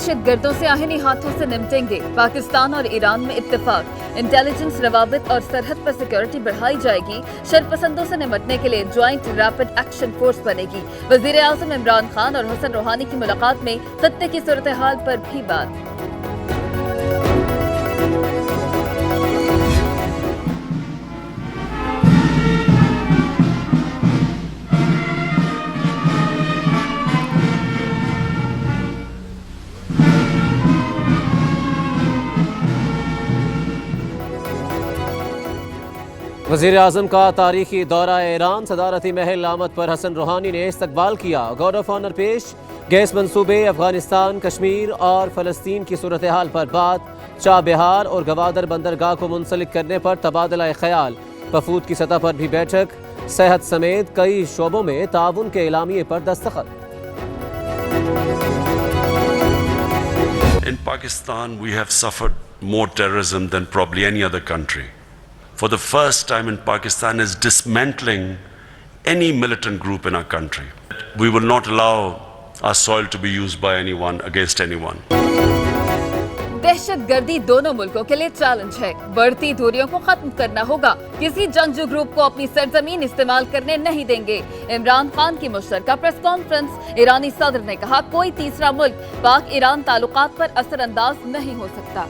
दहशतगर्दों से आहिनी हाथों से निपटेंगे। पाकिस्तान और ईरान में इत्तेफाक। इंटेलिजेंस रवाबित और सरहद पर सिक्योरिटी बढ़ाई जाएगी। शरपसंदों से निपटने के लिए ज्वाइंट रैपिड एक्शन फोर्स बनेगी। वजीर आजम इमरान खान और हसन रूहानी की मुलाकात में खत्ते की सूरत हाल पर भी बात। वज़ीर आज़म का तारीखी दौरा ईरान। सदारती महल आमद पर हसन रूहानी ने इस्तकबाल किया। गार्ड ऑफ ऑनर पेश। गैस मंसूबे, अफगानिस्तान, कश्मीर और फ़लस्तीन की सूरत हाल पर बात। चाबहार और गवादर बंदरगाह को मुंसलिक करने पर तबादला ख्याल। वफूद की सतह पर भी बैठक। सेहत समेत कई शोबों में ताउन के एलामिये पर दस्तखत। In Pakistan, we have suffered more terrorism than probably any other country. For the first time in Pakistan is dismantling any militant group in our country. We will not allow our soil to be used by anyone against anyone. दहशतगर्दी दोनों मुल्कों के लिए challenge है। बढ़ती दूरियों को खत्म करना होगा। किसी जंगजू ग्रुप को अपनी सरजमीन इस्तेमाल करने नहीं देंगे। इमरान खान की मुश्तरका प्रेस कॉन्फ्रेंस। ईरानी सदर ने कहा, कोई तीसरा मुल्क पाक ईरान ताल्लुकात पर असरअंदाज नहीं हो सकता।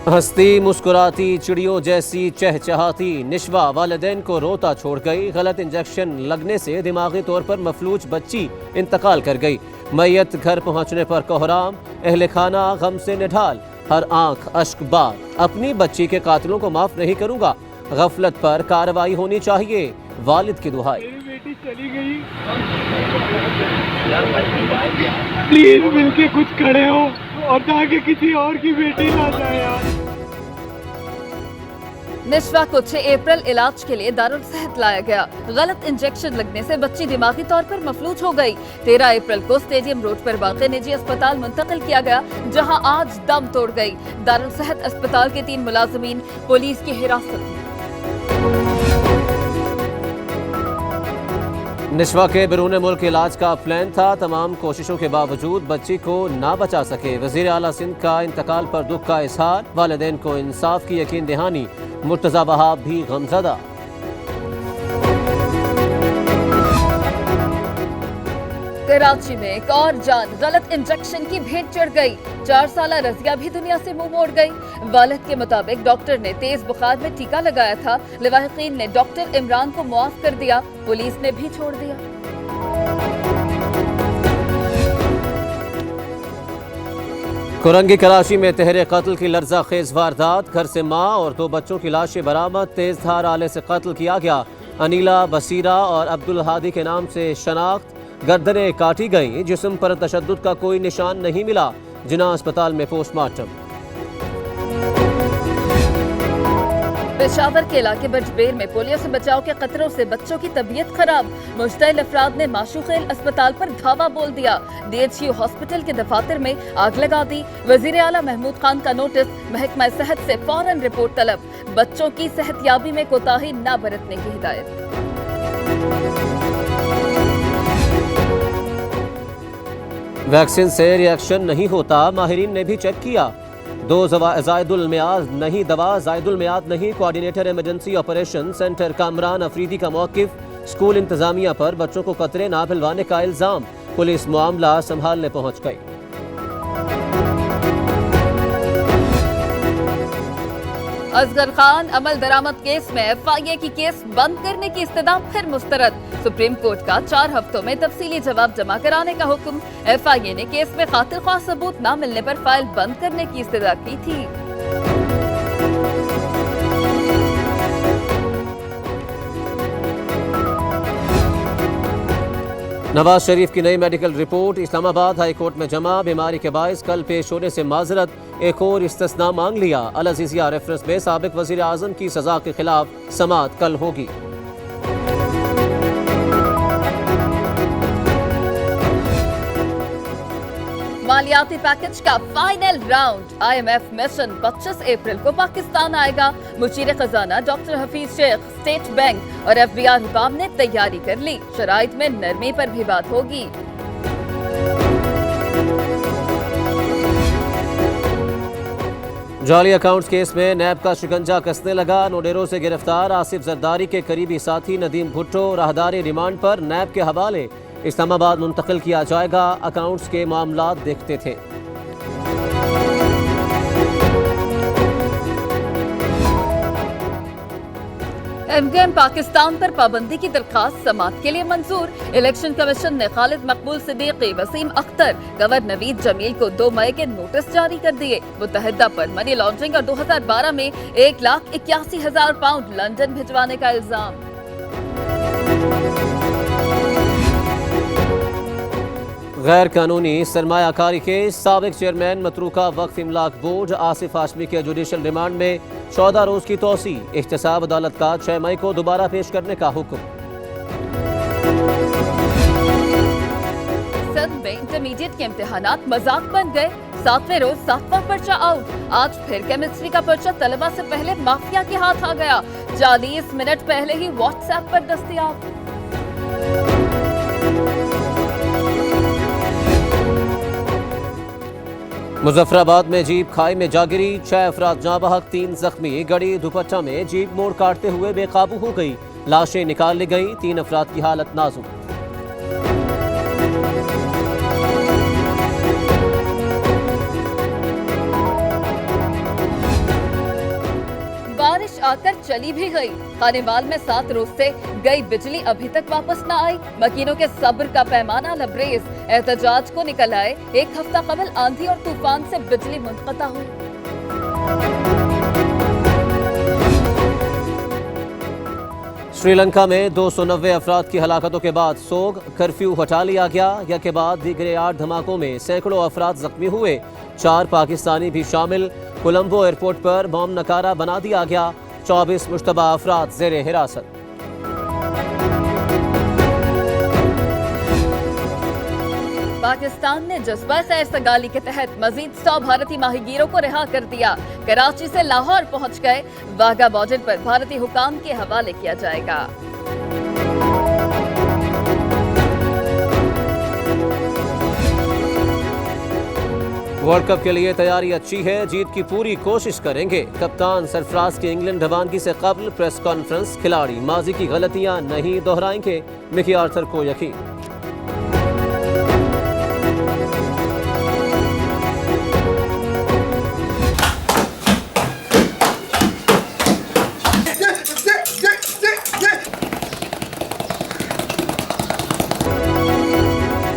हंसती मुस्कुराती चिड़ियों जैसी चहचहाती निशवा वालिदैन को रोता छोड़ गई। गलत इंजेक्शन लगने से दिमागी तौर पर मफलूज बच्ची इंतकाल कर गई। मैयत घर पहुंचने पर कोहराम। अहले खाना गम से निढाल। हर आंख अश्कबार। अपनी बच्ची के कातिलों को माफ नहीं करूंगा। गफलत पर कार्रवाई होनी चाहिए। वालिद की दुहाई। मेरी बेटी चली गई, प्लीज मिलके कुछ खड़े हो और ताकि किसी और की बेटी ना जाए यार। निशवा को 6 अप्रैल इलाज के लिए दारुल सेहत लाया गया। गलत इंजेक्शन लगने से बच्ची दिमागी तौर पर मफलूज हो गई। 13 अप्रैल को स्टेडियम रोड पर वाक़ निजी अस्पताल मुंतकिल किया गया, जहां आज दम तोड़ गई। दारुल सेहत अस्पताल के 3 मुलाजिमीन पुलिस की हिरासत में। निशवा के बैरून मुल्क इलाज का प्लान था। तमाम कोशिशों के बावजूद बच्ची को ना बचा सके। वज़ीर आला सिंध का इंतकाल पर दुख का इजहार। वालिदैन को इंसाफ की यकीन दहानी। मुर्तज़ा वहाब भी गमज़दा। कराची में एक और जान गलत इंजेक्शन की भेंट चढ़ गई। 4 साला रजिया भी दुनिया से मुंह मोड़ गई। वालिद के मुताबिक डॉक्टर ने तेज बुखार में टीका लगाया था। लवाहिकीन ने डॉक्टर इमरान को मुआफ कर दिया। पुलिस ने भी छोड़ दिया। कुरंगी कराची में तहरे कत्ल की लर्जा खेज वारदात। घर से माँ और 2 बच्चों की लाशें बरामद। तेज धार आले से कत्ल किया गया। अनीला, बसीरा और अब्दुल हादी के नाम से शनाख्त। गर्दनें काटी गईं। जिस्म पर तशद्दुद का कोई निशान नहीं मिला। जिना अस्पताल में पोस्टमार्टम। पेशावर के इलाके बजबेर में पोलियो से बचाव के खतरों से बच्चों की तबीयत खराब। मुश्तइल अफराद ने माशूखेल अस्पताल पर धावा बोल दिया। DHU हॉस्पिटल के दफातर में आग लगा दी। वजीर आला महमूद खान का नोटिस। महकमा सेहत से फौरन रिपोर्ट तलब। बच्चों की सेहतयाबी में कोताही न बरतने की हिदायत। वैक्सीन से रिएक्शन नहीं होता। माहिरीन ने भी चेक किया। 2 जायदुल मियाद नहीं दवा। जायदुल मियाद नहीं। Coordinator emergency operation centre Kamran Afridi का मौकिफ। स्कूल इंतजामिया पर बच्चों को कतरे ना पिलवाने का इल्जाम। पुलिस मामला संभालने पहुंच गई। असगर खान अमल दरामद केस में FIA की केस बंद करने की इस्तदा फिर मुस्तरद। सुप्रीम कोर्ट का 4 हफ्तों में तफसीली जवाब जमा कराने का हुक्म। FIA ने केस में खातिर ख्वाह सबूत न मिलने पर फाइल बंद करने की इस्तदा की थी। नवाज शरीफ की नई medical report Islamabad high court में जमा। बीमारी के बायस कल पेश होने से माजरत। एक और इस्तिस्ना मांग लिया। अल अजीजिया रेफरेंस में साबिक वजीर आजम की सजा के खिलाफ समाअत कल होगी। मालियाती पैकेज का final round. IMF mission 25 April को पाकिस्तान आएगा। मुशीर खजाना doctor Hafeez Shaikh, state bank और FBR हुकाम ने तैयारी कर ली। शराइत में नरमी पर भी बात होगी। जाली अकाउंट्स केस में नैब का शिकंजा कसने लगा। नोडेरो से गिरफ्तार आसिफ जरदारी के करीबी साथी नदीम भुट्टो राहदारी रिमांड पर नैब के हवाले इस्लामाबाद मुंतकिल किया जाएगा। अकाउंट्स के मामलात देखते थे। MKM पाकिस्तान पर पाबंदी की दरखास्त समाअत के लिए मंजूर। इलेक्शन कमीशन ने खालिद मकबूल सिद्दीकी, वसीम अख्तर, गवर नवीद जमील को 2 मई के नोटिस जारी कर दिए। मुत्तहिदा पर मनी लॉन्ड्रिंग और 2012 में 1,81,000 पाउंड लंदन भिजवाने का इल्जाम। गैर कानूनी सरमायाकारी के साबिक चेयरमैन मतरूका वक्फ इमलाक बोर्ड आसिफ हाशमी के जुडिशल रिमांड में 14 रोज की तोसी। एहतसाब अदालत का 6 मई को दोबारा पेश करने का हुक्म। सद में इंटरमीडिएट के इम्तिहानात मजाक बन गए। 7वें रोज 7वां पर्चा आउट। आज फिर केमिस्ट्री का पर्चा तलबा से पहले माफिया के हाथ आ गया। 40 मिनट पहले ही व्हाट्सएप पर दस्तयाब। मुजफ्फराबाद में जीप खाई में जा गिरी। 6 अफराद जाँ बहक, 3 जख्मी। गड़ी दुपट्टा में जीप मोड़ काटते हुए बेकाबू हो गई। लाशें निकाल ली गई। 3 अफराद की हालत नाजुक। बारिश आकर चली भी गई। खानेवाल में 7 रोज से गई बिजली अभी तक वापस न आई। मकीनों के सब्र का पैमाना लबरेज। एहतजाज को निकल आए। 1 हफ्ता कबल आंधी और तूफान से बिजली मुनक़ता हुई। श्रीलंका में 290 अफराद की हलाकतों के बाद सोग कर्फ्यू हटा लिया गया। यह के बाद दीगरे 8 धमाकों में सैकड़ों अफराद जख्मी हुए। 4 पाकिस्तानी भी शामिल। कोलंबो एयरपोर्ट पर बम नकारा बना दिया गया। 24 मुश्तबा अफराद ज़ेरे हिरासत। पाकिस्तान ने जज्बा खैर सगाली के तहत मजीद 100 भारतीय माहीगीरों को रिहा कर दिया। कराची से लाहौर पहुंच गए। वाघा बॉर्डर पर भारतीय हुकाम के हवाले किया जाएगा। वर्ल्ड कप के लिए तैयारी अच्छी है। जीत की पूरी कोशिश करेंगे। कप्तान सरफराज की इंग्लैंड रवानगी से कबल प्रेस कॉन्फ्रेंस। खिलाड़ी माजी की गलतियां नहीं दोहराएंगे, मिकी आर्थर को यकीन।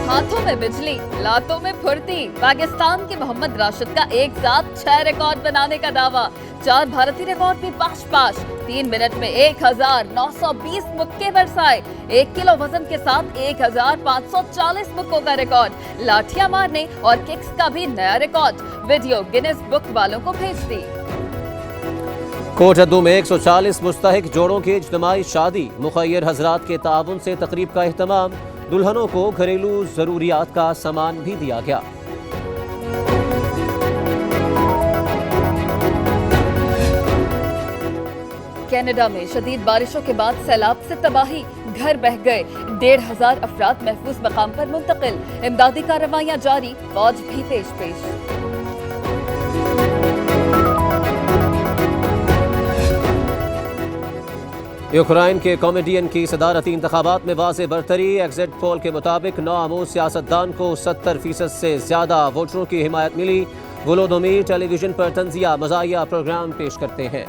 हाथों में बिजली, लातों में फुर्ती। पाकिस्तान के मोहम्मद राशिद का एक साथ 6 रिकॉर्ड बनाने का दावा। 4 भारतीय रिकॉर्ड भी पाश। 3 मिनट में 1920 मुक्के बरसाए। 1 किलो वजन के साथ 1540 मुक्कों का रिकॉर्ड। लाठियां मारने और किक्स का भी नया रिकॉर्ड। वीडियो गिनेस बुक वालों को भेज दी। कोटद्दू में 140 मुस्तहिक जोड़ों की इज्तिमाई शादी। मुखय्यर हजरात के ताउन से तकरीब का एहतमाम। दुल्हनों को घरेलू जरूरियात का सामान भी दिया गया। कनाडा में शदीद बारिशों के बाद सैलाब से तबाही। घर बह गए। 1,500 अफराद महफूज मकाम पर मुंतकिल। इमदादी कार्रवाइयां जारी। फौज भी पेश। यूक्रेन के कॉमेडियन की सदारती इंतखाबात में वाज़े बरतरी। एग्जिट पोल के मुताबिक नौआमूद सियासतदान को 70% से ज्यादा वोटरों की हिमायत मिली। वोलोदोमीर टेलीविजन पर तंजिया मज़ाहिया प्रोग्राम पेश करते हैं।